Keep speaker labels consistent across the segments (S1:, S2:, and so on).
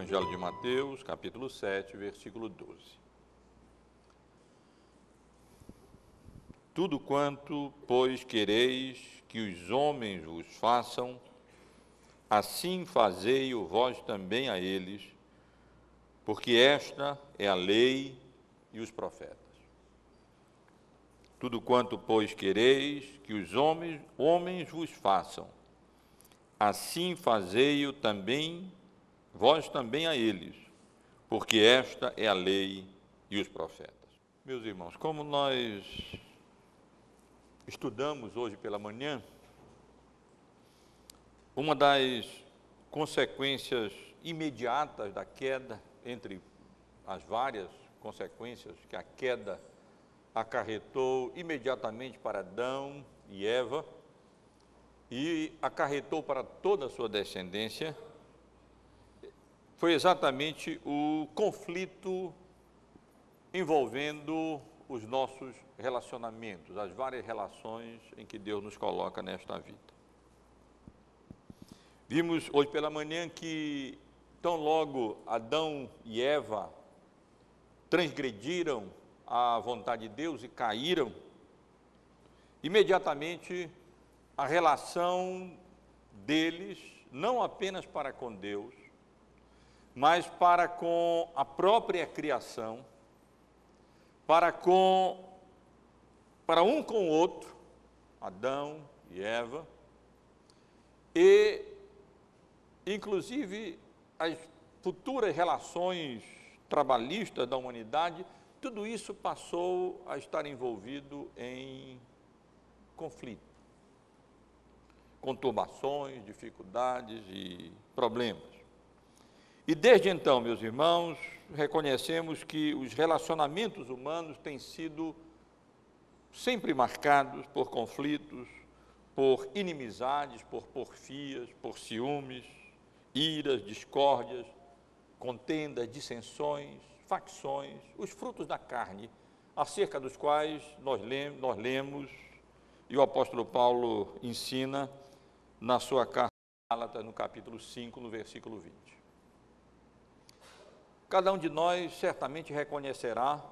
S1: Evangelho de Mateus, capítulo 7, versículo 12. Tudo quanto, pois, quereis que os homens vos façam, assim fazei-o vós também a eles, porque esta é a lei e os profetas. Tudo quanto, pois, quereis que os homens vos façam, assim fazei-o também, vós também a eles, porque esta é a lei e os profetas. Meus irmãos, como nós estudamos hoje pela manhã, uma das consequências imediatas da queda, entre as várias consequências que a queda acarretou imediatamente para Adão e Eva, e acarretou para toda a sua descendência, foi exatamente o conflito envolvendo os nossos relacionamentos, as várias relações em que Deus nos coloca nesta vida. Vimos hoje pela manhã que, tão logo Adão e Eva transgrediram a vontade de Deus e caíram, imediatamente a relação deles, não apenas para com Deus, mas para com a própria criação, para um com o outro, Adão e Eva, e inclusive as futuras relações trabalhistas da humanidade, tudo isso passou a estar envolvido em conflito, conturbações, dificuldades e problemas. E desde então, meus irmãos, reconhecemos que os relacionamentos humanos têm sido sempre marcados por conflitos, por inimizades, por porfias, por ciúmes, iras, discórdias, contendas, dissensões, facções, os frutos da carne, acerca dos quais nós lemos, e o apóstolo Paulo ensina na sua carta a Gálatas, no capítulo 5, no versículo 20. Cada um de nós certamente reconhecerá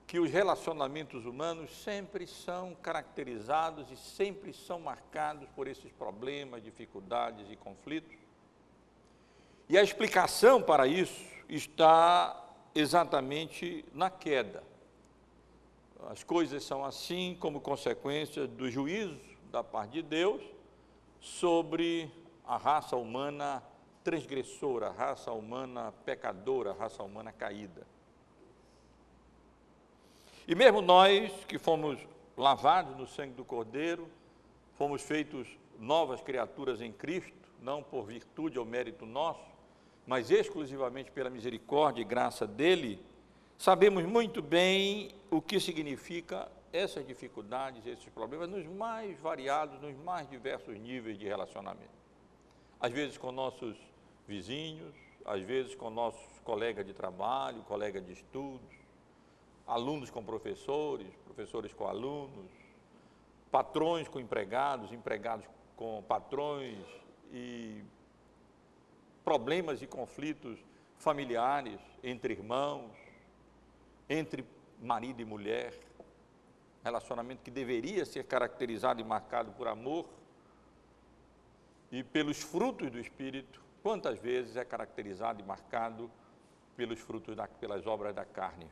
S1: que os relacionamentos humanos sempre são caracterizados e sempre são marcados por esses problemas, dificuldades e conflitos. E a explicação para isso está exatamente na queda. As coisas são assim como consequência do juízo da parte de Deus sobre a raça humana transgressora, a raça humana pecadora, a raça humana caída. E mesmo nós que fomos lavados no sangue do Cordeiro, fomos feitos novas criaturas em Cristo, não por virtude ou mérito nosso, mas exclusivamente pela misericórdia e graça dele, sabemos muito bem o que significa essas dificuldades, esses problemas, nos mais variados, nos mais diversos níveis de relacionamento. Às vezes com nossos vizinhos, às vezes com nossos colegas de trabalho, colegas de estudos, alunos com professores, professores com alunos, patrões com empregados, empregados com patrões, e problemas e conflitos familiares entre irmãos, entre marido e mulher, relacionamento que deveria ser caracterizado e marcado por amor e pelos frutos do Espírito, quantas vezes é caracterizado e marcado pelos frutos, pelas obras da carne.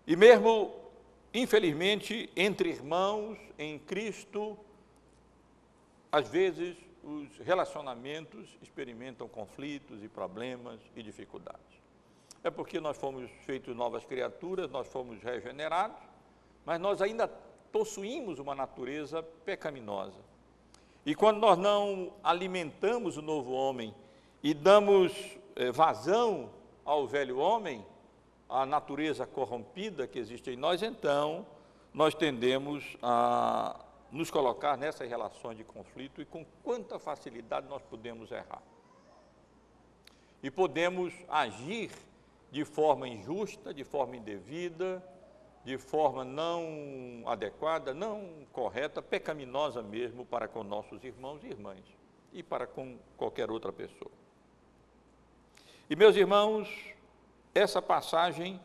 S1: E mesmo, infelizmente, entre irmãos em Cristo, às vezes os relacionamentos experimentam conflitos e problemas e dificuldades. É porque nós fomos feitos novas criaturas, nós fomos regenerados, mas nós ainda possuímos uma natureza pecaminosa. E quando nós não alimentamos o novo homem e damos vazão ao velho homem, à natureza corrompida que existe em nós, então nós tendemos a nos colocar nessas relações de conflito, e com quanta facilidade nós podemos errar. E podemos agir de forma injusta, de forma indevida, de forma não adequada, não correta, pecaminosa mesmo para com nossos irmãos e irmãs, e para com qualquer outra pessoa. E, meus irmãos, essa passagem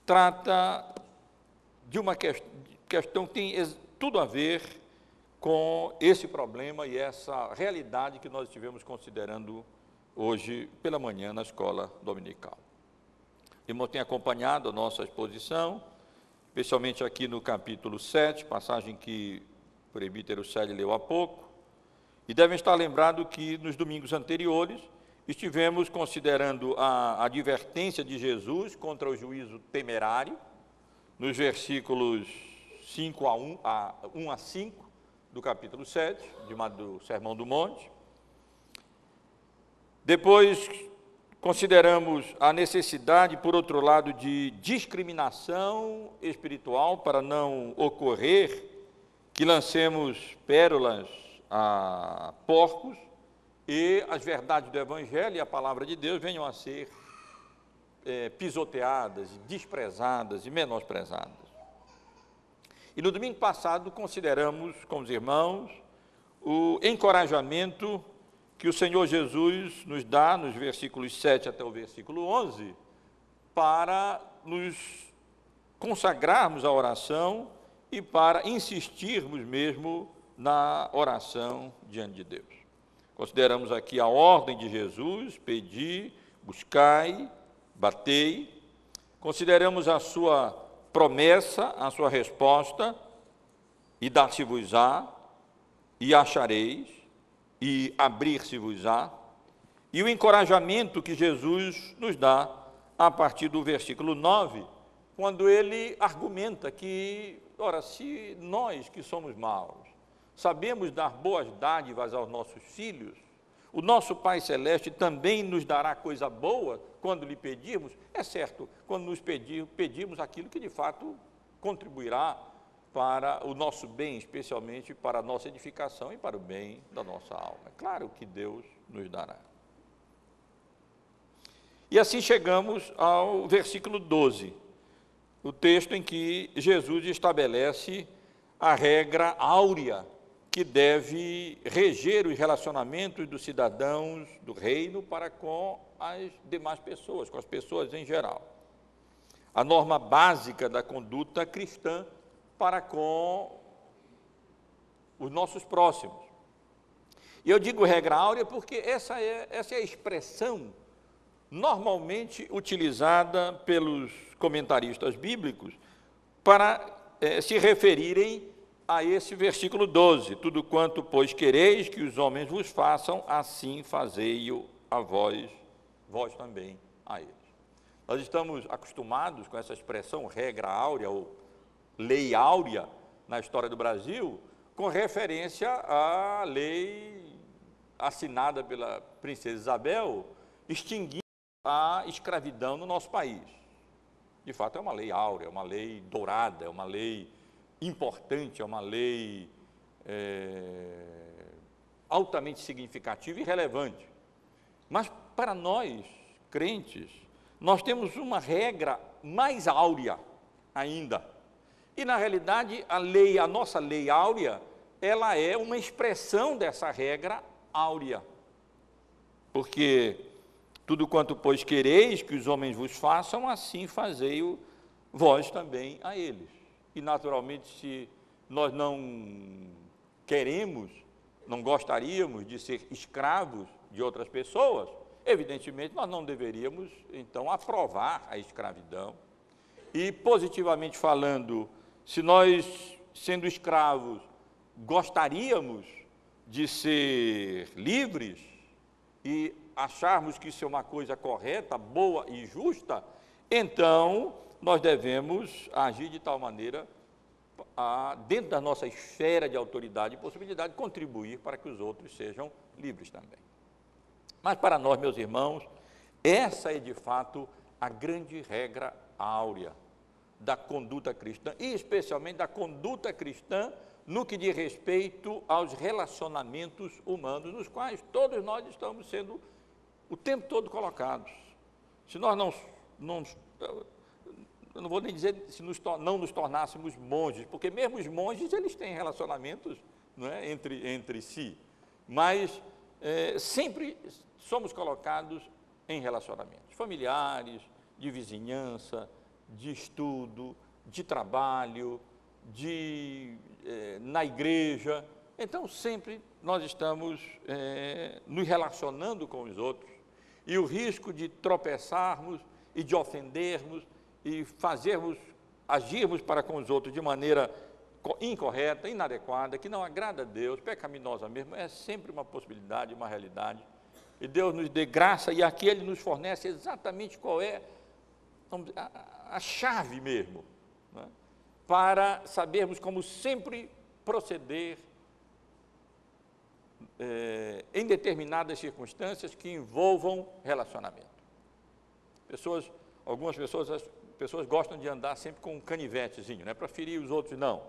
S1: trata de uma questão que tem tudo a ver com esse problema e essa realidade que nós estivemos considerando hoje pela manhã na escola dominical. O irmão tem acompanhado a nossa exposição, especialmente aqui no capítulo 7, passagem que o presbítero Célio leu há pouco, e devem estar lembrados que nos domingos anteriores estivemos considerando a advertência de Jesus contra o juízo temerário, nos versículos 1 a 5 do capítulo 7, do Sermão do Monte. Depois consideramos a necessidade, por outro lado, de discriminação espiritual, para não ocorrer que lancemos pérolas a porcos e as verdades do Evangelho e a palavra de Deus venham a ser pisoteadas, desprezadas e menosprezadas. E no domingo passado consideramos com os irmãos o encorajamento que o Senhor Jesus nos dá nos versículos 7 até o versículo 11, para nos consagrarmos à oração e para insistirmos mesmo na oração diante de Deus. Consideramos aqui a ordem de Jesus: pedi, buscai, batei. Consideramos a sua promessa, a sua resposta: e dar-se-vos-á, e achareis, e abrir-se-vos-á, e o encorajamento que Jesus nos dá a partir do versículo 9, quando ele argumenta que, ora, se nós que somos maus sabemos dar boas dádivas aos nossos filhos, o nosso Pai Celeste também nos dará coisa boa quando lhe pedirmos. É certo, quando nos pedimos aquilo que de fato contribuirá para o nosso bem, especialmente para a nossa edificação e para o bem da nossa alma. É claro que Deus nos dará. E assim chegamos ao versículo 12, o texto em que Jesus estabelece a regra áurea que deve reger os relacionamentos dos cidadãos do reino para com as demais pessoas, com as pessoas em geral. A norma básica da conduta cristã para com os nossos próximos. E eu digo regra áurea porque essa é a expressão normalmente utilizada pelos comentaristas bíblicos para se referirem a esse versículo 12: tudo quanto, pois, quereis que os homens vos façam, assim fazei-o a vós também a eles. Nós estamos acostumados com essa expressão regra áurea ou lei áurea na história do Brasil, com referência à lei assinada pela princesa Isabel, extinguindo a escravidão no nosso país. De fato, é uma lei áurea, é uma lei dourada, é uma lei importante, é uma lei altamente significativa e relevante. Mas para nós, crentes, nós temos uma regra mais áurea ainda. E na realidade, a nossa lei áurea, ela é uma expressão dessa regra áurea. Porque tudo quanto, pois, quereis que os homens vos façam, assim fazei-o vós também a eles. E, naturalmente, se nós não queremos, não gostaríamos de ser escravos de outras pessoas, evidentemente, nós não deveríamos, então, aprovar a escravidão. E, positivamente falando, se nós, sendo escravos, gostaríamos de ser livres e acharmos que isso é uma coisa correta, boa e justa, então nós devemos agir de tal maneira, dentro da nossa esfera de autoridade e possibilidade, contribuir para que os outros sejam livres também. Mas para nós, meus irmãos, essa é de fato a grande regra áurea da conduta cristã, e especialmente da conduta cristã no que diz respeito aos relacionamentos humanos, nos quais todos nós estamos sendo o tempo todo colocados. Se nós eu não vou nem dizer se não nos tornássemos monges, porque mesmo os monges, eles têm relacionamentos, não é, entre si, mas sempre somos colocados em relacionamentos familiares, de vizinhança, de estudo, de trabalho, na igreja. Então, sempre nós estamos nos relacionando com os outros, e o risco de tropeçarmos e de ofendermos e agirmos para com os outros de maneira incorreta, inadequada, que não agrada a Deus, pecaminosa mesmo, é sempre uma possibilidade, uma realidade. E Deus nos dê graça, e aqui Ele nos fornece exatamente qual é a chave mesmo, né, para sabermos como sempre proceder em determinadas circunstâncias que envolvam relacionamento. Algumas pessoas gostam de andar sempre com um canivetezinho, não é para ferir os outros, não,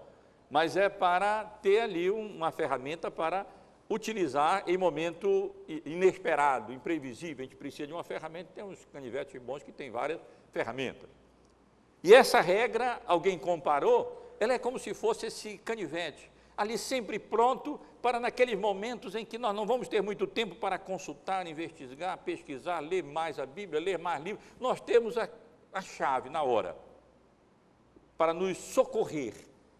S1: mas é para ter ali uma ferramenta para utilizar em momento inesperado, imprevisível. A gente precisa de uma ferramenta, tem uns canivetes bons que tem várias ferramentas. E essa regra, alguém comparou, ela é como se fosse esse canivete, ali sempre pronto para naqueles momentos em que nós não vamos ter muito tempo para consultar, investigar, pesquisar, ler mais a Bíblia, ler mais livros. Nós temos a chave na hora para nos socorrer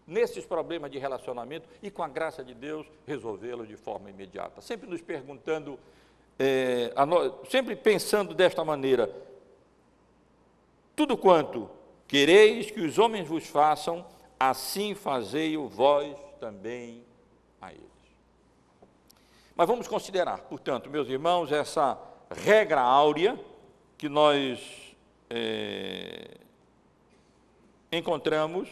S1: nesses problemas de relacionamento e, com a graça de Deus, resolvê-los de forma imediata. Sempre nos perguntando, sempre pensando desta maneira: tudo quanto quereis que os homens vos façam, assim fazei-o vós também a eles. Mas vamos considerar, portanto, meus irmãos, essa regra áurea que nós encontramos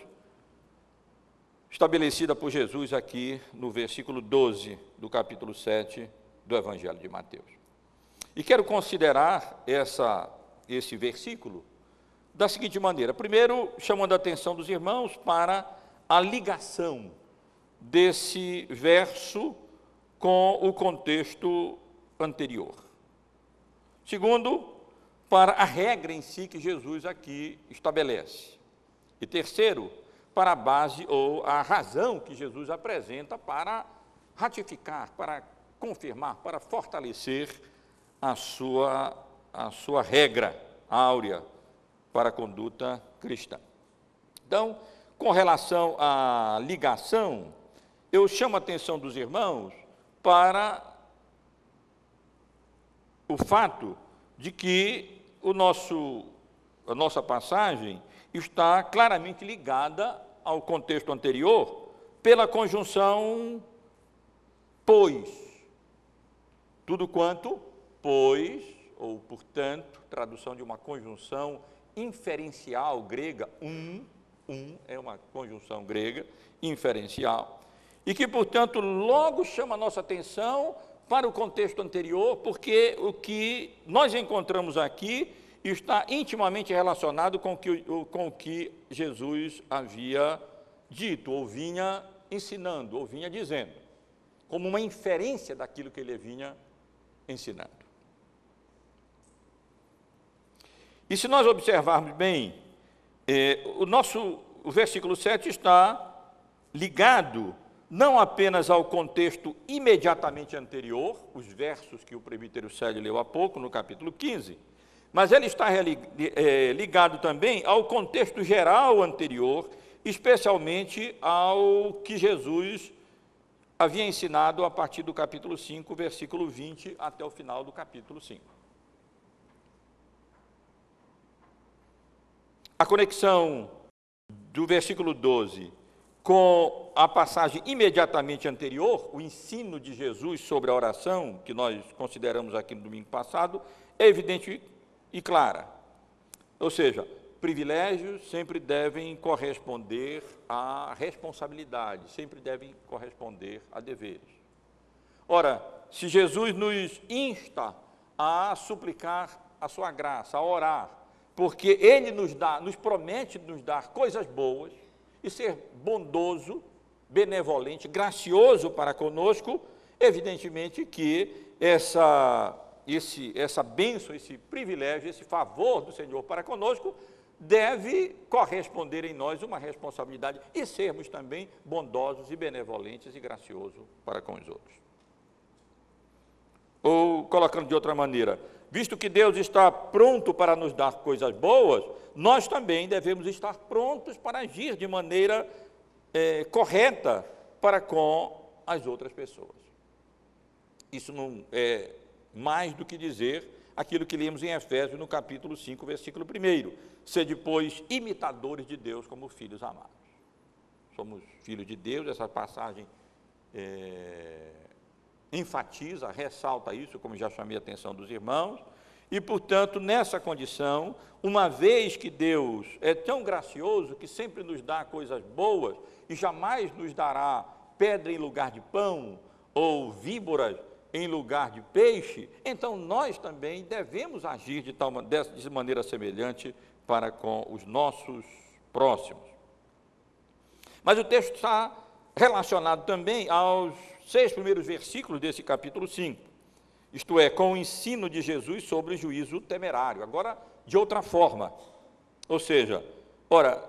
S1: estabelecida por Jesus aqui no versículo 12 do capítulo 7 do Evangelho de Mateus. E quero considerar esse versículo da seguinte maneira: primeiro, chamando a atenção dos irmãos para a ligação desse verso com o contexto anterior. Segundo, para a regra em si que Jesus aqui estabelece. E terceiro, para a base ou a razão que Jesus apresenta para ratificar, para confirmar, para fortalecer a sua regra áurea para a conduta cristã. Então, com relação à ligação, eu chamo a atenção dos irmãos para o fato de que a nossa passagem está claramente ligada ao contexto anterior pela conjunção pois. Tudo quanto, pois, ou portanto, tradução de uma conjunção inferencial grega, é uma conjunção grega inferencial, e que, portanto, logo chama a nossa atenção para o contexto anterior, porque o que nós encontramos aqui está intimamente relacionado com o que Jesus havia dito, ou vinha ensinando, ou vinha dizendo, como uma inferência daquilo que ele vinha ensinando. E se nós observarmos bem, o versículo 7 está ligado não apenas ao contexto imediatamente anterior, os versos que o presbítero Célio leu há pouco, no capítulo 15, mas ele está ligado também ao contexto geral anterior, especialmente ao que Jesus havia ensinado a partir do capítulo 5, versículo 20, até o final do capítulo 5. A conexão do versículo 12 com a passagem imediatamente anterior, o ensino de Jesus sobre a oração, que nós consideramos aqui no domingo passado, é evidente e clara. Ou seja, privilégios sempre devem corresponder a responsabilidade, sempre devem corresponder a deveres. Ora, se Jesus nos insta a suplicar a sua graça, a orar, porque Ele nos promete nos dar coisas boas e ser bondoso, benevolente, gracioso para conosco, evidentemente que essa bênção, esse privilégio, esse favor do Senhor para conosco deve corresponder em nós uma responsabilidade e sermos também bondosos e benevolentes e graciosos para com os outros. Ou, colocando de outra maneira, visto que Deus está pronto para nos dar coisas boas, nós também devemos estar prontos para agir de maneira correta para com as outras pessoas. Isso não é mais do que dizer aquilo que lemos em Efésios, no capítulo 5, versículo 1. Sede, pois, imitadores de Deus como filhos amados. Somos filhos de Deus, essa passagem enfatiza, ressalta isso, como já chamei a atenção dos irmãos, e, portanto, nessa condição, uma vez que Deus é tão gracioso que sempre nos dá coisas boas e jamais nos dará pedra em lugar de pão ou víboras em lugar de peixe, então nós também devemos agir de maneira semelhante para com os nossos próximos. Mas o texto está relacionado também aos 6 primeiros versículos desse capítulo 5, isto é, com o ensino de Jesus sobre o juízo temerário, agora de outra forma, ou seja, ora,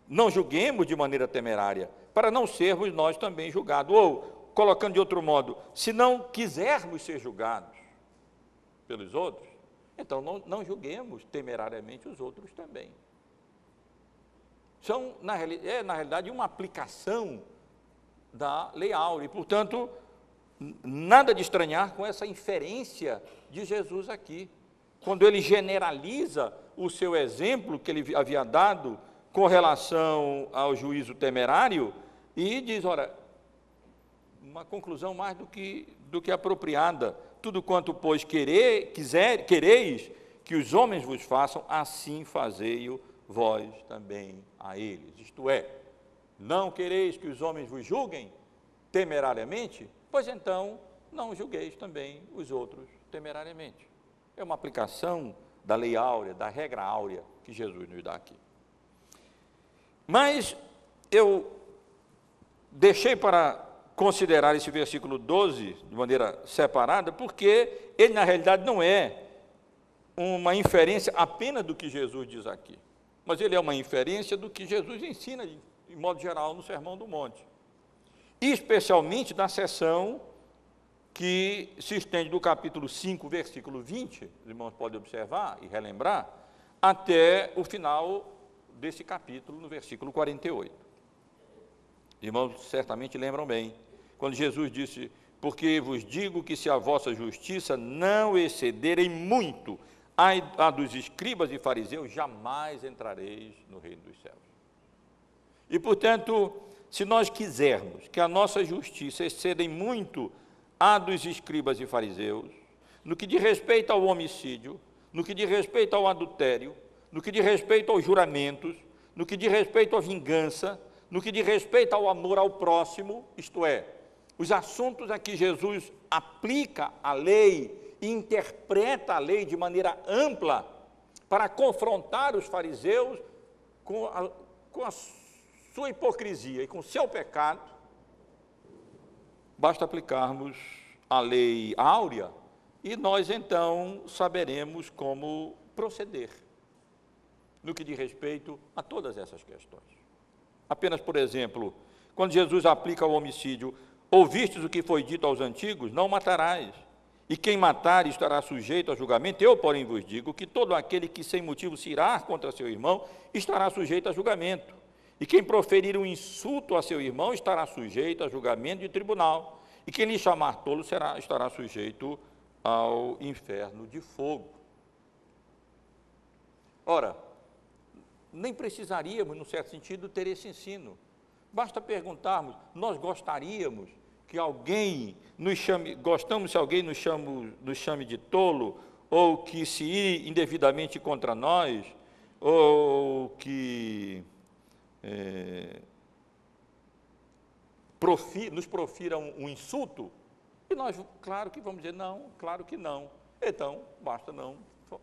S1: não julguemos de maneira temerária, para não sermos nós também julgados, ou, colocando de outro modo, se não quisermos ser julgados pelos outros, então não julguemos temerariamente os outros também. São, na realidade, uma aplicação da lei áurea, e, portanto, nada de estranhar com essa inferência de Jesus aqui, quando ele generaliza o seu exemplo que ele havia dado com relação ao juízo temerário, e diz, ora, uma conclusão mais do que apropriada, tudo quanto, pois, quereis que os homens vos façam, assim fazei-o vós também a eles. Isto é, não quereis que os homens vos julguem temerariamente? Pois então, não julgueis também os outros temerariamente. É uma aplicação da lei áurea, da regra áurea que Jesus nos dá aqui. Mas eu deixei para considerar esse versículo 12 de maneira separada, porque ele, na realidade, não é uma inferência apenas do que Jesus diz aqui, mas ele é uma inferência do que Jesus ensina, de modo geral, no Sermão do Monte, especialmente na seção que se estende do capítulo 5, versículo 20, os irmãos podem observar e relembrar, até o final desse capítulo, no versículo 48. Os irmãos certamente lembram bem, quando Jesus disse, porque vos digo que se a vossa justiça não excederem muito a dos escribas e fariseus, jamais entrareis no reino dos céus. E, portanto, se nós quisermos que a nossa justiça excedem muito a dos escribas e fariseus, no que diz respeito ao homicídio, no que diz respeito ao adultério, no que diz respeito aos juramentos, no que diz respeito à vingança, no que diz respeito ao amor ao próximo, isto é, os assuntos a que Jesus aplica a lei e interpreta a lei de maneira ampla para confrontar os fariseus com a sua hipocrisia e com o seu pecado, basta aplicarmos a lei áurea e nós então saberemos como proceder no que diz respeito a todas essas questões. Apenas, por exemplo, quando Jesus aplica o homicídio, ouvistes o que foi dito aos antigos, não matarás, e quem matar estará sujeito a julgamento. Eu, porém, vos digo que todo aquele que sem motivo se irar contra seu irmão estará sujeito a julgamento, e quem proferir um insulto a seu irmão estará sujeito a julgamento de tribunal, e quem lhe chamar tolo estará sujeito ao inferno de fogo. Ora, nem precisaríamos, num certo sentido, ter esse ensino. Basta perguntarmos, nós gostaríamos que alguém nos chame, gostamos se alguém nos chame de tolo, ou que se ir indevidamente contra nós, ou que nos profira um insulto, e nós, claro que vamos dizer, não, claro que não. Então, basta não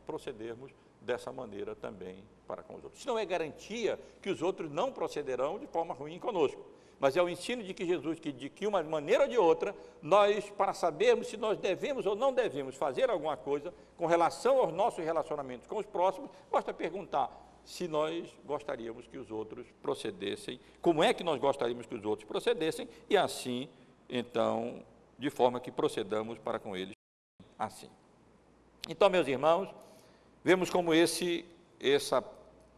S1: procedermos dessa maneira também para com os outros. Isso não é garantia que os outros não procederão de forma ruim conosco, mas é o ensino de que Jesus, de que uma maneira ou de outra, nós, para sabermos se nós devemos ou não devemos fazer alguma coisa com relação aos nossos relacionamentos com os próximos, basta perguntar se nós gostaríamos que os outros procedessem, como é que nós gostaríamos que os outros procedessem, e assim, então, de forma que procedamos para com eles assim. Então, meus irmãos, vemos como essa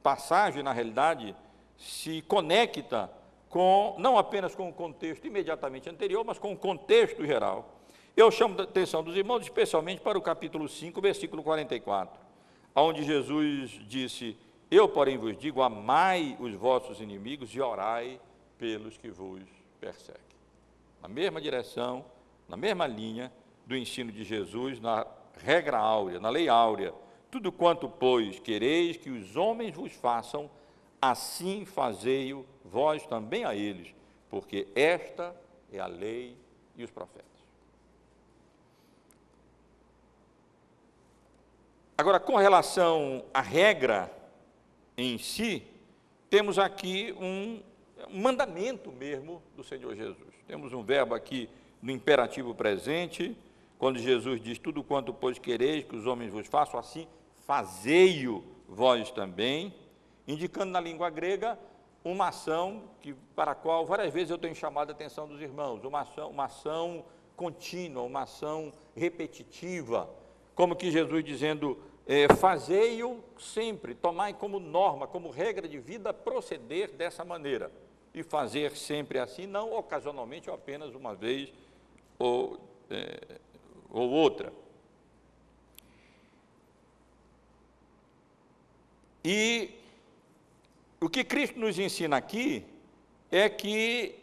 S1: passagem, na realidade, se conecta com, não apenas com o contexto imediatamente anterior, mas com o contexto geral. Eu chamo a atenção dos irmãos, especialmente para o capítulo 5, versículo 44, onde Jesus disse: eu, porém, vos digo, amai os vossos inimigos e orai pelos que vos perseguem. Na mesma direção, na mesma linha do ensino de Jesus, na regra áurea, na lei áurea: tudo quanto, pois, quereis que os homens vos façam, assim fazei-o vós também a eles, porque esta é a lei e os profetas. Agora, com relação à regra em si, temos aqui um mandamento mesmo do Senhor Jesus. Temos um verbo aqui no imperativo presente, quando Jesus diz: tudo quanto, pois, quereis que os homens vos façam, assim fazei-o vós também, indicando na língua grega uma ação para a qual várias vezes eu tenho chamado a atenção dos irmãos, uma ação contínua, uma ação repetitiva, como que Jesus dizendo: fazei-o sempre, tomai como norma, como regra de vida, proceder dessa maneira, e fazer sempre assim, não ocasionalmente ou apenas uma vez ou outra. E o que Cristo nos ensina aqui é que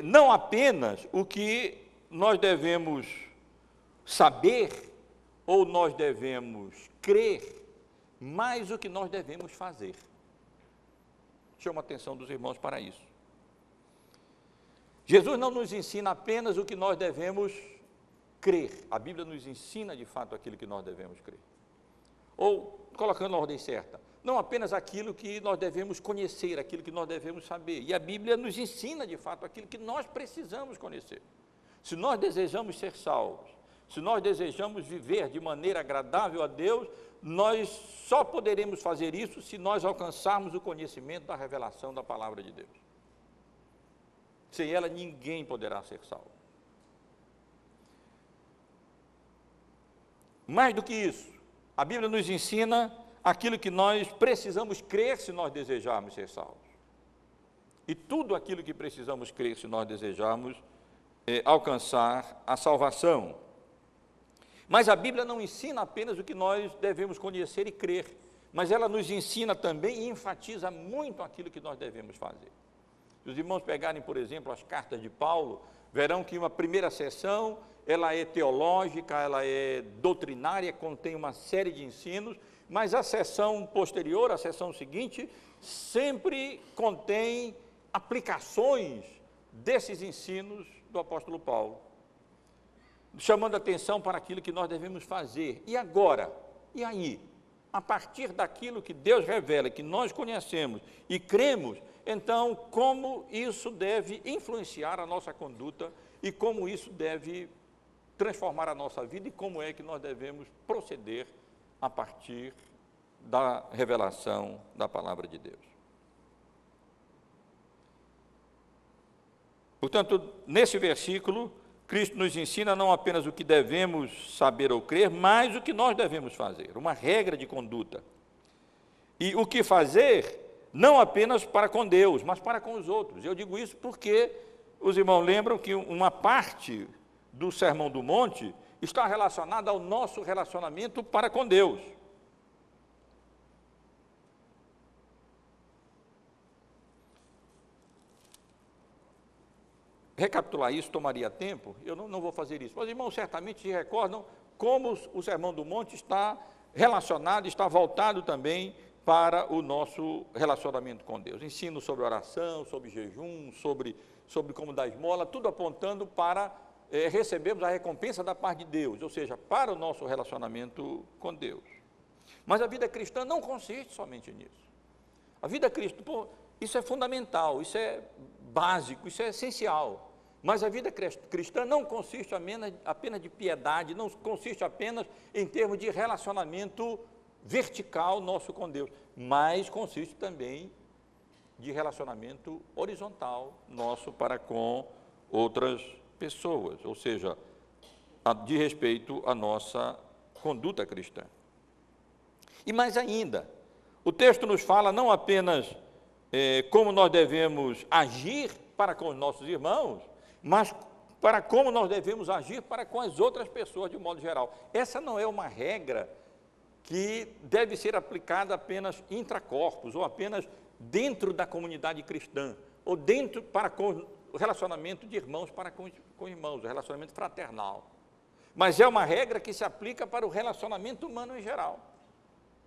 S1: não apenas o que nós devemos saber ou nós devemos crer, mas o que nós devemos fazer. Chamo a atenção dos irmãos para isso. Jesus não nos ensina apenas o que nós devemos crer, a Bíblia nos ensina de fato aquilo que nós devemos crer. Ou, colocando na ordem certa, não apenas aquilo que nós devemos conhecer, aquilo que nós devemos saber, e a Bíblia nos ensina de fato aquilo que nós precisamos conhecer. Se nós desejamos ser salvos, se nós desejamos viver de maneira agradável a Deus, nós só poderemos fazer isso se nós alcançarmos o conhecimento da revelação da palavra de Deus. Sem ela, ninguém poderá ser salvo. Mais do que isso, a Bíblia nos ensina aquilo que nós precisamos crer se nós desejarmos ser salvos. E tudo aquilo que precisamos crer se nós desejarmos alcançar a salvação. Mas a Bíblia não ensina apenas o que nós devemos conhecer e crer, mas ela nos ensina também e enfatiza muito aquilo que nós devemos fazer. Se os irmãos pegarem, por exemplo, as cartas de Paulo, verão que uma primeira seção, ela é teológica, ela é doutrinária, contém uma série de ensinos, mas a seção posterior, a seção seguinte, sempre contém aplicações desses ensinos do apóstolo Paulo, chamando atenção para aquilo que nós devemos fazer. E agora? E aí? A partir daquilo que Deus revela, que nós conhecemos e cremos, então, como isso deve influenciar a nossa conduta e como isso deve transformar a nossa vida e como é que nós devemos proceder a partir da revelação da palavra de Deus. Portanto, nesse versículo, Cristo nos ensina não apenas o que devemos saber ou crer, mas o que nós devemos fazer, uma regra de conduta. E o que fazer, não apenas para com Deus, mas para com os outros. Eu digo isso porque os irmãos lembram que uma parte do Sermão do Monte está relacionada ao nosso relacionamento para com Deus. Recapitular isso tomaria tempo, eu não vou fazer isso. Mas, irmãos, certamente se recordam como o Sermão do Monte está relacionado, está voltado também para o nosso relacionamento com Deus. Ensino sobre oração, sobre jejum, sobre como dar esmola, tudo apontando para recebermos a recompensa da parte de Deus, ou seja, para o nosso relacionamento com Deus. Mas a vida cristã não consiste somente nisso. A vida cristã, isso é fundamental, isso é básico, isso é essencial. Mas a vida cristã não consiste apenas de piedade, não consiste apenas em termos de relacionamento vertical nosso com Deus, mas consiste também de relacionamento horizontal nosso para com outras pessoas. Ou seja, de respeito à nossa conduta cristã. E mais ainda, o texto nos fala não apenas como nós devemos agir para com os nossos irmãos, mas para como nós devemos agir para com as outras pessoas de um modo geral. Essa não é uma regra que deve ser aplicada apenas intracorpos, ou apenas dentro da comunidade cristã, ou dentro para com o relacionamento de irmãos para com irmãos, o relacionamento fraternal. Mas é uma regra que se aplica para o relacionamento humano em geral.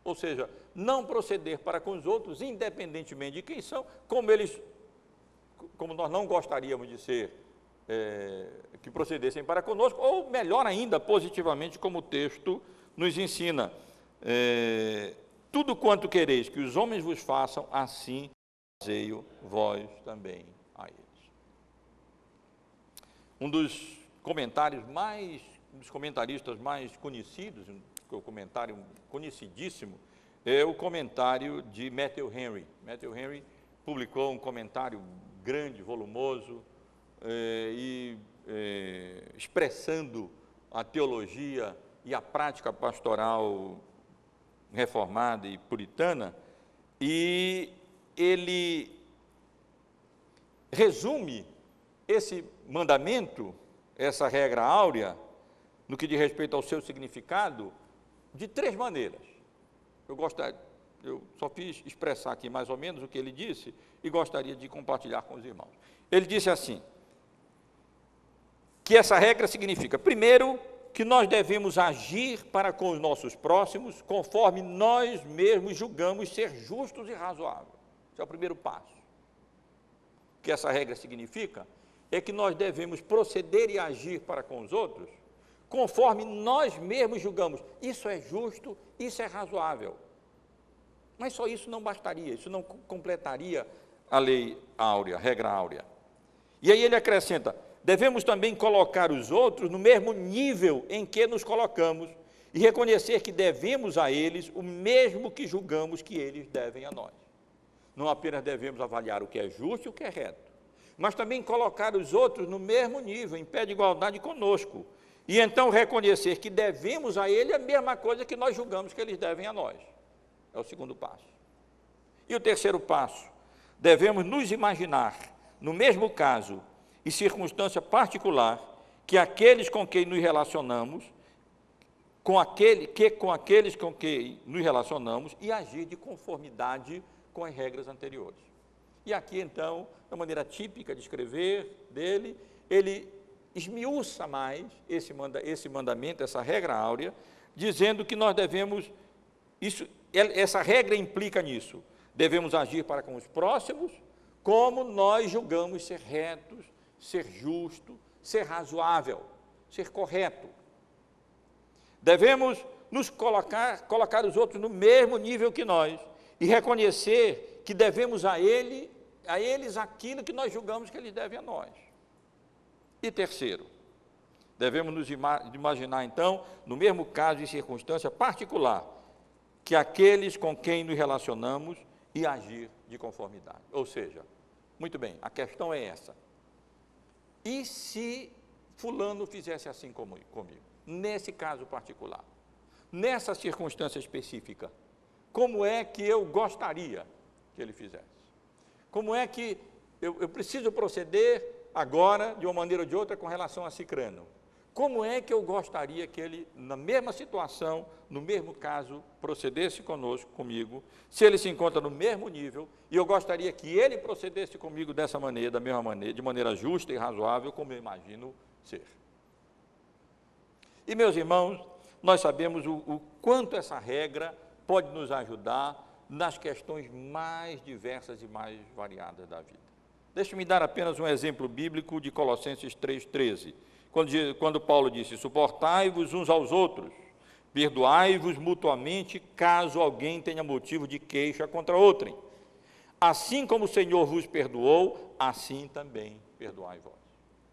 S1: Ou seja, não proceder para com os outros, independentemente de quem são, como nós não gostaríamos de ser, que procedessem para conosco, ou melhor ainda, positivamente, como o texto nos ensina. Tudo quanto quereis que os homens vos façam, assim fazei-o vós também a eles. Um dos comentaristas mais conhecidos, um comentário conhecidíssimo, é o comentário de Matthew Henry. Matthew Henry publicou um comentário grande, volumoso, expressando a teologia e a prática pastoral reformada e puritana, e ele resume esse mandamento, essa regra áurea, no que diz respeito ao seu significado, de 3 maneiras. Eu só fiz expressar aqui mais ou menos o que ele disse e gostaria de compartilhar com os irmãos. Ele disse assim, que essa regra significa, primeiro, que nós devemos agir para com os nossos próximos conforme nós mesmos julgamos ser justos e razoáveis. Esse é o primeiro passo. O que essa regra significa é que nós devemos proceder e agir para com os outros conforme nós mesmos julgamos. Isso é justo, isso é razoável. Mas só isso não bastaria, isso não completaria a lei áurea, a regra áurea. E aí ele acrescenta, devemos também colocar os outros no mesmo nível em que nos colocamos e reconhecer que devemos a eles o mesmo que julgamos que eles devem a nós. Não apenas devemos avaliar o que é justo e o que é reto, mas também colocar os outros no mesmo nível, em pé de igualdade conosco, e então reconhecer que devemos a ele a mesma coisa que nós julgamos que eles devem a nós. É o segundo passo. E o terceiro passo, devemos nos imaginar, no mesmo caso e circunstância particular, que aqueles com quem nos relacionamos, com aqueles com quem nos relacionamos, e agir de conformidade com as regras anteriores. E aqui, então, da maneira típica de escrever dele, ele esmiuça mais esse mandamento, essa regra áurea, dizendo que nós devemos, essa regra implica nisso, devemos agir para com os próximos, como nós julgamos ser retos, ser justo, ser razoável, ser correto. Devemos nos colocar os outros no mesmo nível que nós e reconhecer que devemos a eles aquilo que nós julgamos que eles devem a nós. E terceiro, devemos nos imaginar, então, no mesmo caso e circunstância particular, que aqueles com quem nos relacionamos e agir de conformidade. Ou seja, muito bem, a questão é essa. E se fulano fizesse assim comigo? Nesse caso particular, nessa circunstância específica, como é que eu gostaria que ele fizesse? Como é que eu preciso proceder agora, de uma maneira ou de outra, com relação a cicrano? Como é que eu gostaria que ele, na mesma situação, no mesmo caso, procedesse comigo, se ele se encontra no mesmo nível, e eu gostaria que ele procedesse comigo dessa maneira, da mesma maneira, de maneira justa e razoável, como eu imagino ser. E, meus irmãos, nós sabemos o quanto essa regra pode nos ajudar nas questões mais diversas e mais variadas da vida. Deixe-me dar apenas um exemplo bíblico de Colossenses 3,13, quando Paulo disse, suportai-vos uns aos outros, perdoai-vos mutuamente, caso alguém tenha motivo de queixa contra outrem. Assim como o Senhor vos perdoou, assim também perdoai vós.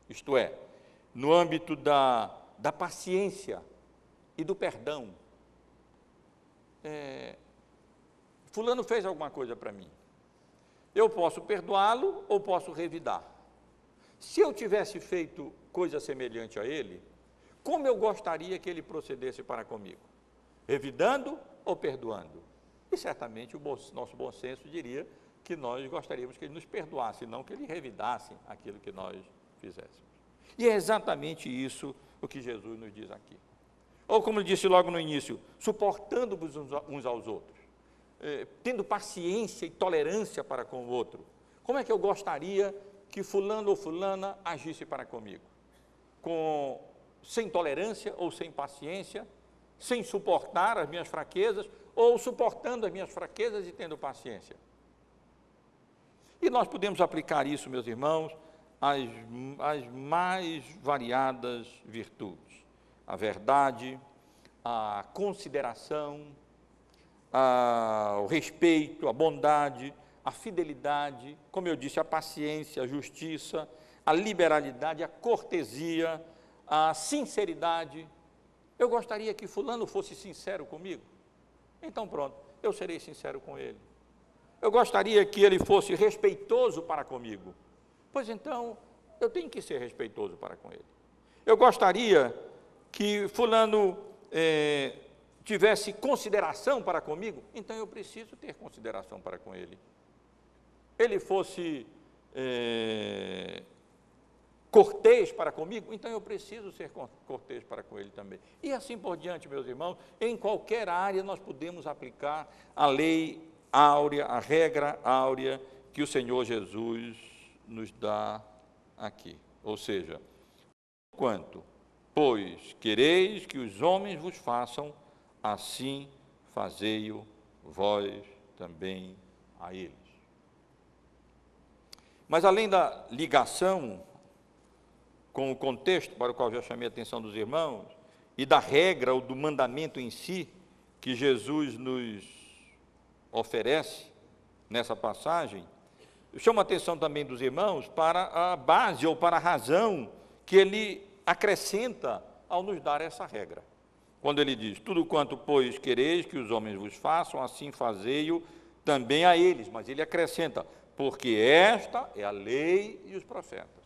S1: Isto é, no âmbito da paciência e do perdão. Fulano fez alguma coisa para mim. Eu posso perdoá-lo ou posso revidar. Se eu tivesse feito coisa semelhante a ele, como eu gostaria que ele procedesse para comigo, revidando ou perdoando? E certamente nosso bom senso diria que nós gostaríamos que ele nos perdoasse, não que ele revidasse aquilo que nós fizéssemos. E é exatamente isso o que Jesus nos diz aqui. Ou como ele disse logo no início, suportando-vos uns aos outros, tendo paciência e tolerância para com o outro. Como é que eu gostaria que fulano ou fulana agisse para comigo? Sem tolerância ou sem paciência, sem suportar as minhas fraquezas, ou suportando as minhas fraquezas e tendo paciência. E nós podemos aplicar isso, meus irmãos, às mais variadas virtudes. A verdade, a consideração, o respeito, a bondade, a fidelidade, como eu disse, a paciência, a justiça, a liberalidade, a cortesia, a sinceridade. Eu gostaria que fulano fosse sincero comigo. Então pronto, eu serei sincero com ele. Eu gostaria que ele fosse respeitoso para comigo. Pois então, eu tenho que ser respeitoso para com ele. Eu gostaria que fulano tivesse consideração para comigo, então eu preciso ter consideração para com ele. Ele fosse cortês para comigo, então eu preciso ser cortês para com ele também. E assim por diante, meus irmãos, em qualquer área nós podemos aplicar a lei áurea, a regra áurea que o Senhor Jesus nos dá aqui. Ou seja, quanto, pois, quereis que os homens vos façam, assim fazei-o vós também a eles. Mas além da ligação com o contexto para o qual já chamei a atenção dos irmãos, e da regra ou do mandamento em si, que Jesus nos oferece nessa passagem, eu chamo a atenção também dos irmãos para a base ou para a razão que ele acrescenta ao nos dar essa regra. Quando ele diz, tudo quanto, pois, quereis que os homens vos façam, assim fazei-o também a eles. Mas ele acrescenta, porque esta é a lei e os profetas.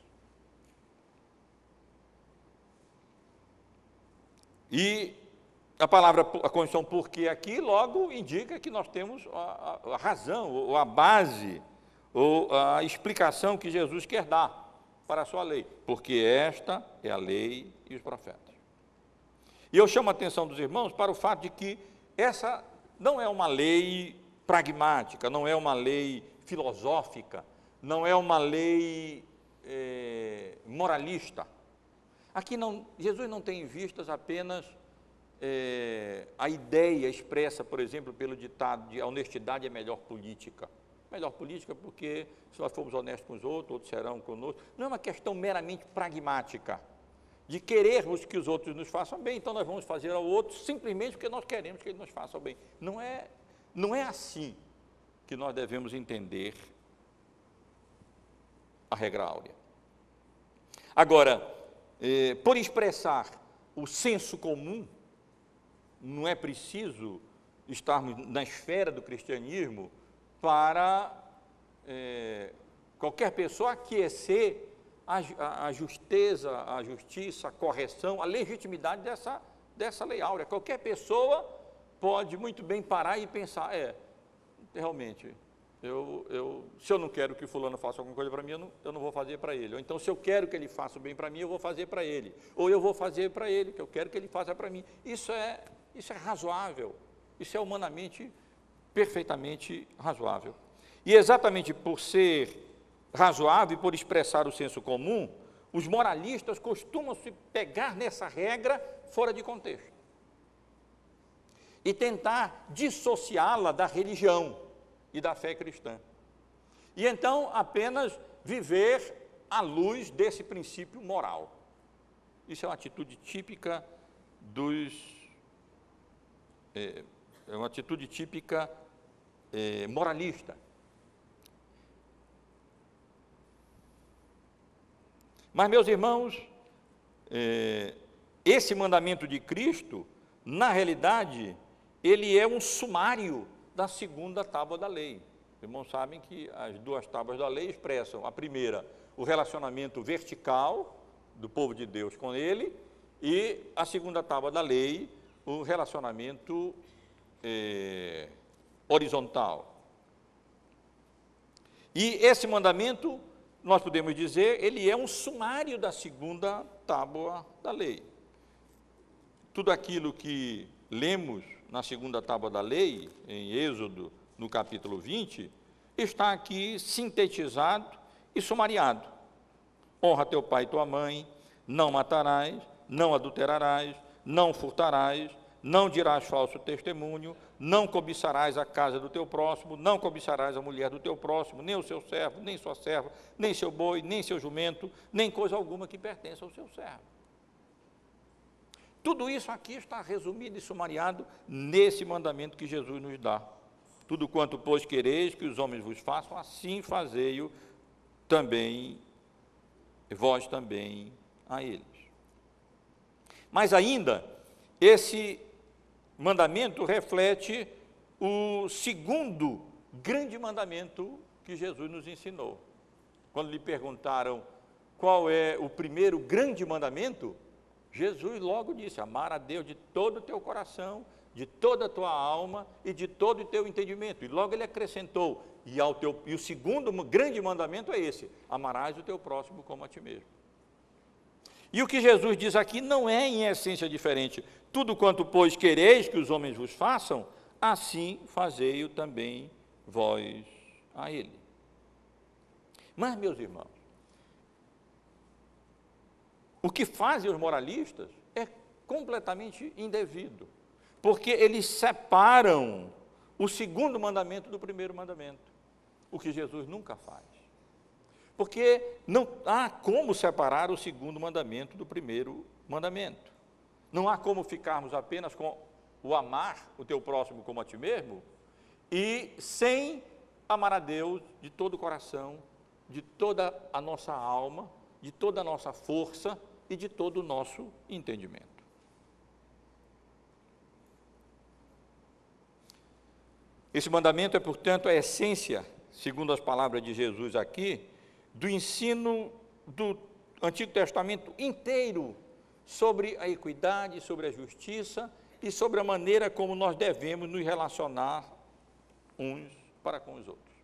S1: E a condição porque aqui logo indica que nós temos a razão, ou a base, ou a explicação que Jesus quer dar para a sua lei. Porque esta é a lei e os profetas. E eu chamo a atenção dos irmãos para o fato de que essa não é uma lei pragmática, não é uma lei filosófica, não é uma lei moralista. Aqui Jesus não tem em vistas apenas a ideia expressa, por exemplo, pelo ditado de a honestidade é melhor política. Melhor política porque se nós formos honestos com os outros, outros serão conosco. Não é uma questão meramente pragmática, de querermos que os outros nos façam bem, então nós vamos fazer ao outro simplesmente porque nós queremos que ele nos faça bem. Não é assim que nós devemos entender a regra áurea. Agora, por expressar o senso comum, não é preciso estarmos na esfera do cristianismo para qualquer pessoa aquecer a justeza, a justiça, a correção, a legitimidade dessa lei áurea. Qualquer pessoa pode muito bem parar e pensar, realmente, se eu não quero que fulano faça alguma coisa para mim, eu não vou fazer para ele. Ou então, se eu quero que ele faça o bem para mim, eu vou fazer para ele. Ou eu vou fazer para ele, que eu quero que ele faça para mim. Isso é razoável, isso é humanamente, perfeitamente razoável. E exatamente por ser razoável e por expressar o senso comum, os moralistas costumam se pegar nessa regra fora de contexto e tentar dissociá-la da religião e da fé cristã. E então apenas viver à luz desse princípio moral. Isso é uma atitude típica moralista. Mas, meus irmãos, esse mandamento de Cristo, na realidade, ele é um sumário da segunda tábua da lei. Os irmãos sabem que as duas tábuas da lei expressam, a primeira, o relacionamento vertical do povo de Deus com ele, e a segunda tábua da lei, o relacionamento horizontal. E esse mandamento, nós podemos dizer, ele é um sumário da segunda tábua da lei. Tudo aquilo que lemos na segunda tábua da lei, em Êxodo, no capítulo 20, está aqui sintetizado e sumariado. Honra teu pai e tua mãe, não matarás, não adulterarás, não furtarás, não dirás falso testemunho, não cobiçarás a casa do teu próximo, não cobiçarás a mulher do teu próximo, nem o seu servo, nem sua serva, nem seu boi, nem seu jumento, nem coisa alguma que pertença ao seu servo. Tudo isso aqui está resumido e sumariado nesse mandamento que Jesus nos dá. Tudo quanto, pois, quereis que os homens vos façam, assim fazei-o também, vós também a eles. Mas ainda, esse mandamento reflete o segundo grande mandamento que Jesus nos ensinou. Quando lhe perguntaram qual é o primeiro grande mandamento, Jesus logo disse: amar a Deus de todo o teu coração, de toda a tua alma e de todo o teu entendimento. E logo ele acrescentou, e o segundo grande mandamento é esse: amarás o teu próximo como a ti mesmo. E o que Jesus diz aqui não é em essência diferente. Tudo quanto, pois, quereis que os homens vos façam, assim fazei-o também vós a ele. Mas, meus irmãos, o que fazem os moralistas é completamente indevido, porque eles separam o segundo mandamento do primeiro mandamento, o que Jesus nunca faz. Porque não há como separar o segundo mandamento do primeiro mandamento. Não há como ficarmos apenas com o amar o teu próximo como a ti mesmo e sem amar a Deus de todo o coração, de toda a nossa alma, de toda a nossa força e de todo o nosso entendimento. Esse mandamento é, portanto, a essência, segundo as palavras de Jesus aqui, do ensino do Antigo Testamento inteiro sobre a equidade, sobre a justiça e sobre a maneira como nós devemos nos relacionar uns para com os outros.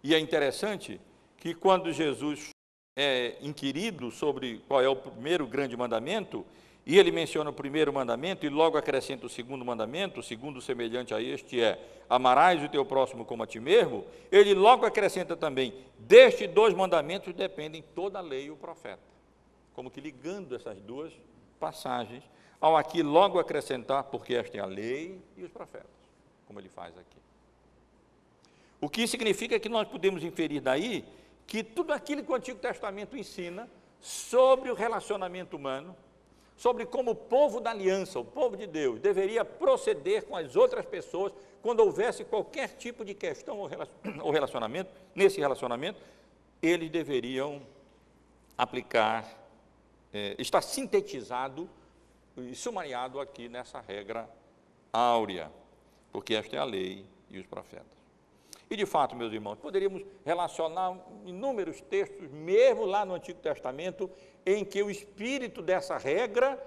S1: E é interessante que quando Jesus é inquirido sobre qual é o primeiro grande mandamento, e ele menciona o primeiro mandamento e logo acrescenta o segundo mandamento, o segundo semelhante a este é: amarás o teu próximo como a ti mesmo. Ele logo acrescenta também: destes dois mandamentos dependem toda a lei e o profeta. Como que ligando essas duas passagens, ao aqui logo acrescentar: porque esta é a lei e os profetas, como ele faz aqui. O que significa que nós podemos inferir daí que tudo aquilo que o Antigo Testamento ensina sobre o relacionamento humano, sobre como o povo da aliança, o povo de Deus, deveria proceder com as outras pessoas quando houvesse qualquer tipo de questão ou relacionamento, nesse relacionamento, eles deveriam aplicar, está sintetizado e sumariado aqui nessa regra áurea, porque esta é a lei e os profetas. E, de fato, meus irmãos, poderíamos relacionar inúmeros textos, mesmo lá no Antigo Testamento, em que o espírito dessa regra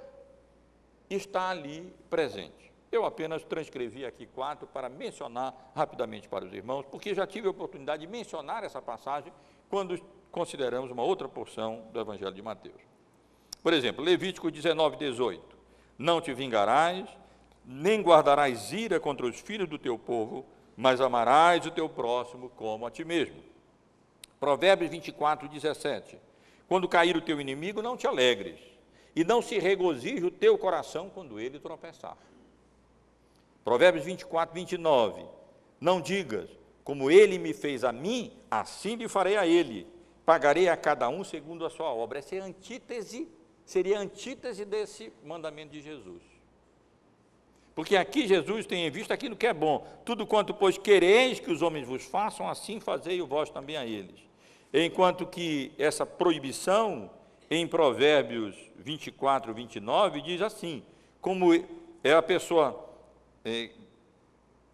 S1: está ali presente. Eu apenas transcrevi aqui 4 para mencionar rapidamente para os irmãos, porque já tive a oportunidade de mencionar essa passagem quando consideramos uma outra porção do Evangelho de Mateus. Por exemplo, Levítico 19, 18. Não te vingarás, nem guardarás ira contra os filhos do teu povo, mas amarás o teu próximo como a ti mesmo. Provérbios 24, 17. Quando cair o teu inimigo, não te alegres, e não se regozije o teu coração quando ele tropeçar. Provérbios 24, 29. Não digas: como ele me fez a mim, assim lhe farei a ele. Pagarei a cada um segundo a sua obra. Essa é a antítese, seria a antítese desse mandamento de Jesus. Porque aqui Jesus tem em vista aquilo que é bom. Tudo quanto, pois, quereis que os homens vos façam, assim fazei-o vós também a eles. Enquanto que essa proibição, em Provérbios 24, 29, diz assim: como é a pessoa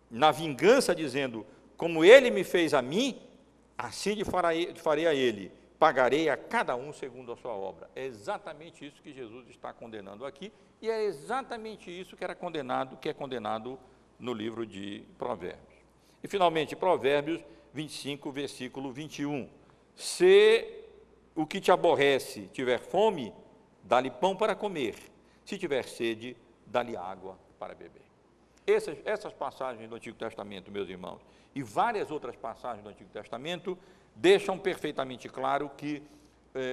S1: na vingança dizendo: como ele me fez a mim, assim lhe farei a ele. pagarei a cada um segundo a sua obra. É exatamente isso que Jesus está condenando aqui, e é exatamente isso que é condenado no livro de Provérbios. E, finalmente, Provérbios 25, versículo 21. Se o que te aborrece tiver fome, dá-lhe pão para comer. Se tiver sede, dá-lhe água para beber. Essas passagens do Antigo Testamento, meus irmãos, e várias outras passagens do Antigo Testamento, deixam perfeitamente claro que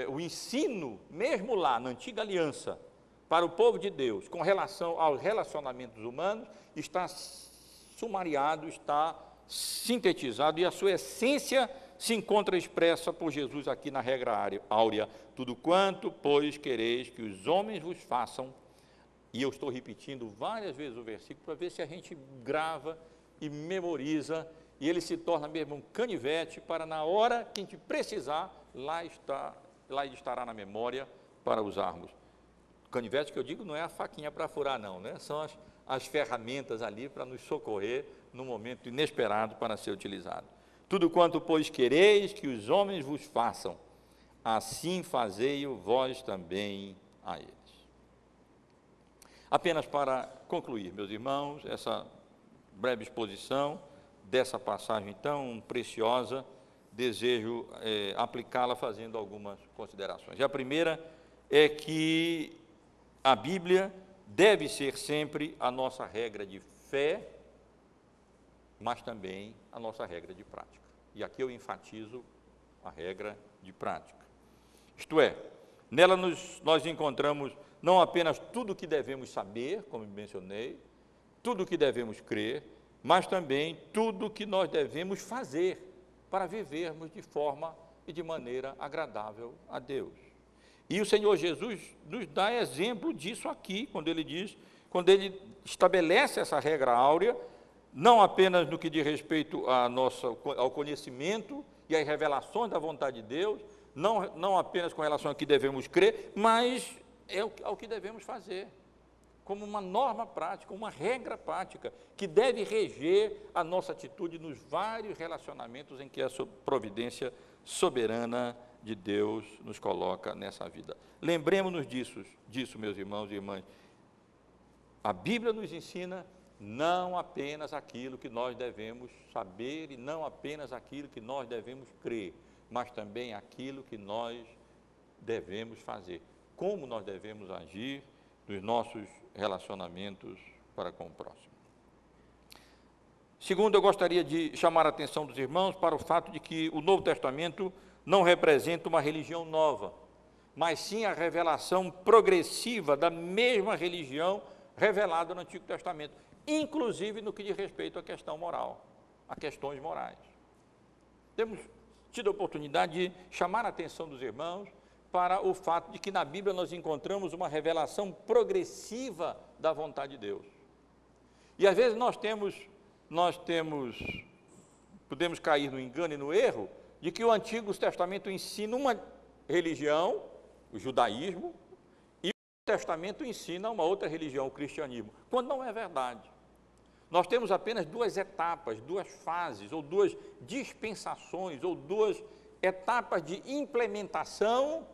S1: o ensino, mesmo lá na Antiga Aliança, para o povo de Deus, com relação aos relacionamentos humanos, está sumariado, está sintetizado, e a sua essência se encontra expressa por Jesus aqui na regra áurea: tudo quanto, pois, quereis que os homens vos façam. E eu estou repetindo várias vezes o versículo para ver se a gente grava e memoriza, e ele se torna mesmo um canivete para, na hora que a gente precisar, lá ele estará na memória para usarmos. Canivete que eu digo não é a faquinha para furar, não, né? São as ferramentas ali para nos socorrer no momento inesperado para ser utilizado. Tudo quanto, pois, quereis que os homens vos façam, assim fazei-o vós também a eles. Apenas para concluir, meus irmãos, essa breve exposição dessa passagem tão preciosa, desejo aplicá-la fazendo algumas considerações. E a primeira é que a Bíblia deve ser sempre a nossa regra de fé, mas também a nossa regra de prática. E aqui eu enfatizo a regra de prática. Isto é, nela nós encontramos não apenas tudo o que devemos saber, como mencionei, tudo o que devemos crer, mas também tudo o que nós devemos fazer para vivermos de forma e de maneira agradável a Deus. E o Senhor Jesus nos dá exemplo disso aqui, quando ele estabelece essa regra áurea, não apenas no que diz respeito ao conhecimento e às revelações da vontade de Deus, não apenas com relação ao que devemos crer, mas ao que devemos fazer, como uma norma prática, uma regra prática, que deve reger a nossa atitude nos vários relacionamentos em que a providência soberana de Deus nos coloca nessa vida. Lembremos-nos disso, meus irmãos e irmãs. A Bíblia nos ensina não apenas aquilo que nós devemos saber e não apenas aquilo que nós devemos crer, mas também aquilo que nós devemos fazer, como nós devemos agir nos nossos relacionamentos para com o próximo. Segundo, eu gostaria de chamar a atenção dos irmãos para o fato de que o Novo Testamento não representa uma religião nova, mas sim a revelação progressiva da mesma religião revelada no Antigo Testamento, inclusive no que diz respeito à questão moral, a questões morais. Temos tido a oportunidade de chamar a atenção dos irmãos para o fato de que na Bíblia nós encontramos uma revelação progressiva da vontade de Deus. E às vezes podemos cair no engano e no erro de que o Antigo Testamento ensina uma religião, o judaísmo, e o Novo Testamento ensina uma outra religião, o cristianismo, quando não é verdade. Nós temos apenas duas etapas, duas fases, ou duas dispensações, ou duas etapas de implementação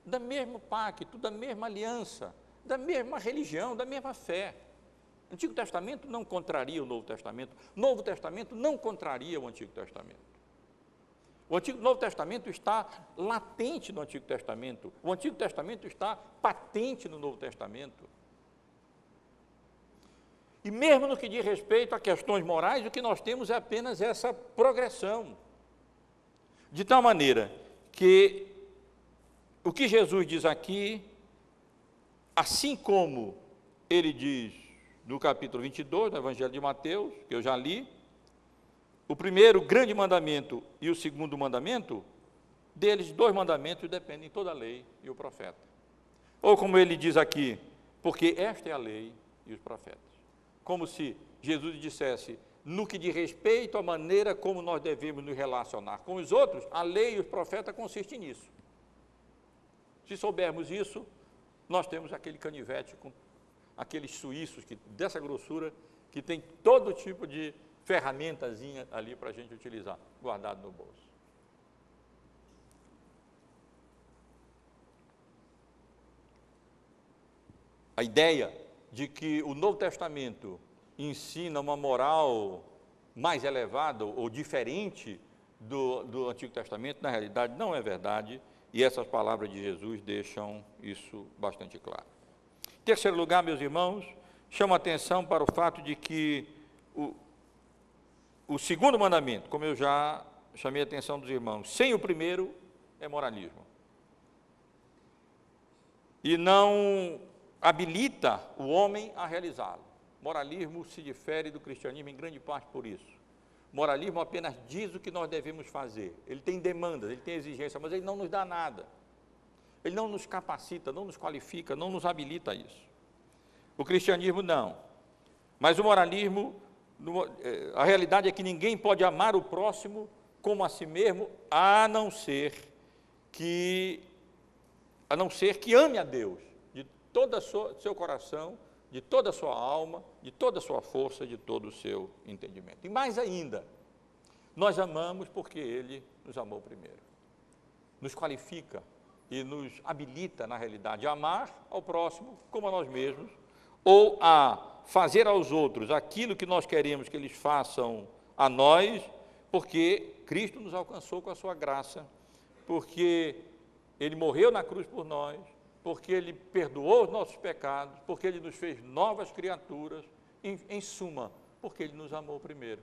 S1: do mesmo pacto, da mesma aliança, da mesma religião, da mesma fé. O Antigo Testamento não contraria o Novo Testamento, o Novo Testamento não contraria o Antigo Testamento. O Novo Testamento está latente no Antigo Testamento, o Antigo Testamento está patente no Novo Testamento. E mesmo no que diz respeito a questões morais, o que nós temos é apenas essa progressão. De tal maneira que o que Jesus diz aqui, assim como ele diz no capítulo 22 do Evangelho de Mateus, que eu já li, o primeiro grande mandamento e o segundo mandamento, deles dois mandamentos dependem toda a lei e o profeta. Ou como ele diz aqui, porque esta é a lei e os profetas. Como se Jesus dissesse, no que diz respeito à maneira como nós devemos nos relacionar com os outros, a lei e os profetas consistem nisso. Se soubermos isso, nós temos aquele canivete com aqueles suíços dessa grossura, que tem todo tipo de ferramentazinha ali para a gente utilizar, guardado no bolso. a ideia de que o Novo Testamento ensina uma moral mais elevada ou diferente do Antigo Testamento, na realidade não é verdade, e essas palavras de Jesus deixam isso bastante claro. Em terceiro lugar, meus irmãos, chamo a atenção para o fato de que o segundo mandamento, como eu já chamei a atenção dos irmãos, sem o primeiro é moralismo. E não habilita o homem a realizá-lo. Moralismo se difere do cristianismo em grande parte por isso. Moralismo apenas diz o que nós devemos fazer. Ele tem demandas, ele tem exigências, mas ele não nos dá nada. Ele não nos capacita, não nos qualifica, não nos habilita a isso. O cristianismo não. Mas o moralismo, a realidade é que ninguém pode amar o próximo como a si mesmo, a não ser que ame a Deus de todo o seu coração, de toda a sua alma, de toda a sua força, de todo o seu entendimento. E mais ainda, nós amamos porque Ele nos amou primeiro. Nos qualifica e nos habilita, na realidade, a amar ao próximo como a nós mesmos, ou a fazer aos outros aquilo que nós queremos que eles façam a nós, porque Cristo nos alcançou com a sua graça, porque Ele morreu na cruz por nós, porque Ele perdoou os nossos pecados, porque Ele nos fez novas criaturas, em suma, porque Ele nos amou primeiro.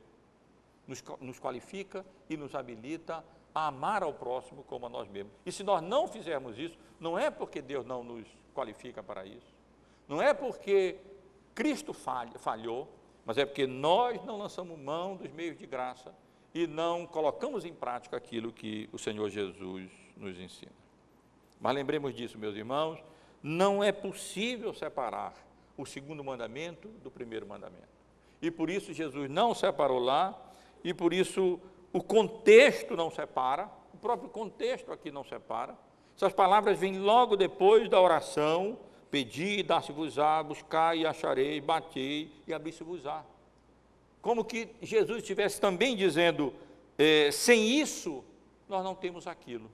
S1: Nos qualifica e nos habilita a amar ao próximo como a nós mesmos. E se nós não fizermos isso, não é porque Deus não nos qualifica para isso, não é porque Cristo falhou, mas é porque nós não lançamos mão dos meios de graça e não colocamos em prática aquilo que o Senhor Jesus nos ensina. Mas lembremos disso, meus irmãos, não é possível separar o segundo mandamento do primeiro mandamento. E por isso Jesus não separou lá, e por isso o contexto não separa, o próprio contexto aqui não separa. Essas palavras vêm logo depois da oração: pedi e dar-se-vos-á, buscai e acharei, batei e abri-se-vos-á. Como que Jesus estivesse também dizendo, sem isso, nós não temos aquilo.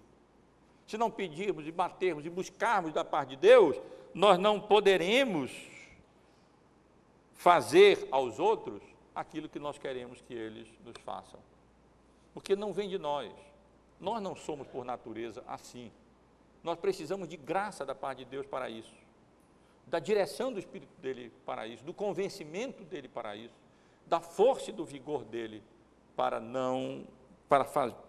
S1: Se não pedirmos e batermos e buscarmos da parte de Deus, nós não poderemos fazer aos outros aquilo que nós queremos que eles nos façam. Porque não vem de nós. Nós não somos por natureza assim. Nós precisamos de graça da parte de Deus para isso, da direção do Espírito dele para isso, do convencimento dele para isso, da força e do vigor dele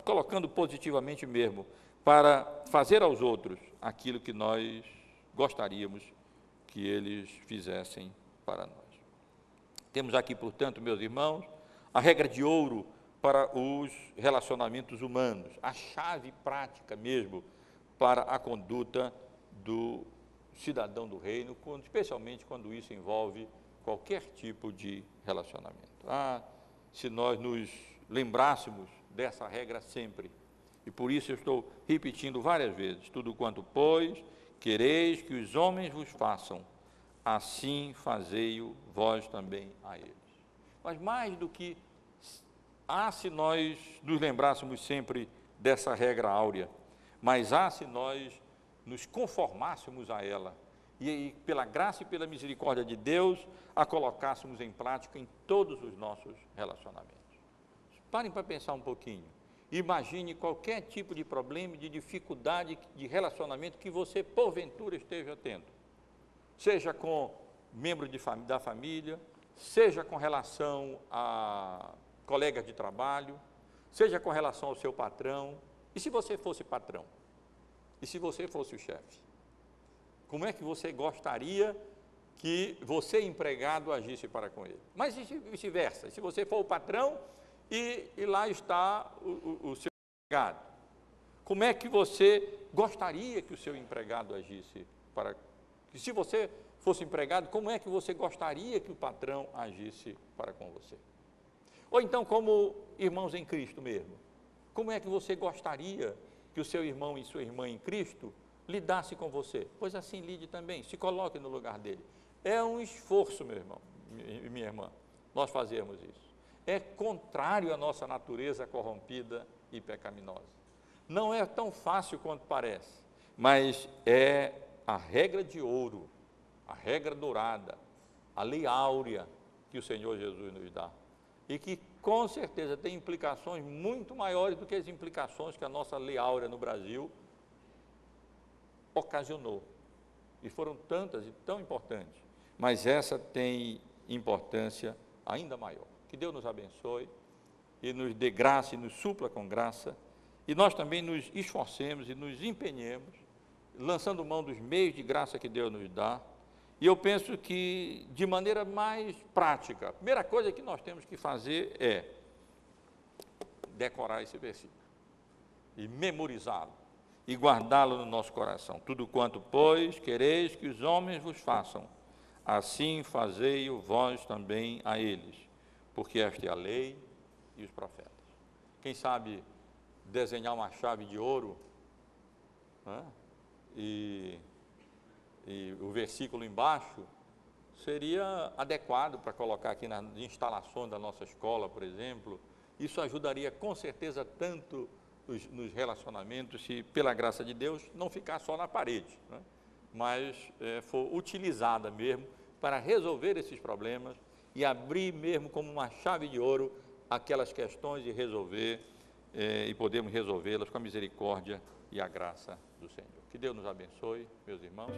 S1: colocando positivamente mesmo, para fazer aos outros aquilo que nós gostaríamos que eles fizessem para nós. Temos aqui, portanto, meus irmãos, a regra de ouro para os relacionamentos humanos, a chave prática mesmo para a conduta do cidadão do reino, especialmente quando isso envolve qualquer tipo de relacionamento. Se nós nos lembrássemos dessa regra sempre, e por isso eu estou repetindo várias vezes: tudo quanto, pois, quereis que os homens vos façam, assim fazei-o vós também a eles. Mas mais do que se nós nos lembrássemos sempre dessa regra áurea, mas se nós nos conformássemos a ela, e pela graça e pela misericórdia de Deus, a colocássemos em prática em todos os nossos relacionamentos. Parem para pensar um pouquinho. Imagine qualquer tipo de problema, de dificuldade de relacionamento que você, porventura, esteja tendo. Seja com membro da família, seja com relação a colegas de trabalho, seja com relação ao seu patrão. E se você fosse patrão? E se você fosse o chefe? Como é que você gostaria que você, empregado, agisse para com ele? Mas e vice-versa? Se você for o patrão e lá está o seu empregado, como é que você gostaria que o seu empregado agisse para... E se você fosse empregado, como é que você gostaria que o patrão agisse para com você? Ou então, como irmãos em Cristo mesmo, como é que você gostaria que o seu irmão e sua irmã em Cristo lidasse com você? Pois assim lide também, se coloque no lugar dele. É um esforço, meu irmão e minha irmã, nós fazermos isso. É contrário à nossa natureza corrompida e pecaminosa. Não é tão fácil quanto parece, mas é a regra de ouro a regra dourada, a lei áurea que o Senhor Jesus nos dá. E que, com certeza, tem implicações muito maiores do que as implicações que a nossa lei áurea no Brasil ocasionou. E foram tantas e tão importantes. Mas essa tem importância ainda maior. Que Deus nos abençoe e nos dê graça e nos supla com graça. E nós também nos esforcemos e nos empenhemos, lançando mão dos meios de graça que Deus nos dá. E eu penso que, de maneira mais prática, a primeira coisa que nós temos que fazer é decorar esse versículo e memorizá-lo e guardá-lo no nosso coração. Tudo quanto, pois, quereis que os homens vos façam, assim fazei-o vós também a eles, porque esta é a lei e os profetas. Quem sabe desenhar uma chave de ouro, né? E o versículo embaixo seria adequado para colocar aqui nas instalações da nossa escola, por exemplo. Isso ajudaria com certeza tanto nos relacionamentos, se pela graça de Deus não ficar só na parede, né? Mas for utilizada mesmo para resolver esses problemas e abrir mesmo como uma chave de ouro aquelas questões e resolver, e podemos resolvê-las com a misericórdia e a graça do Senhor. Que Deus nos abençoe, meus irmãos.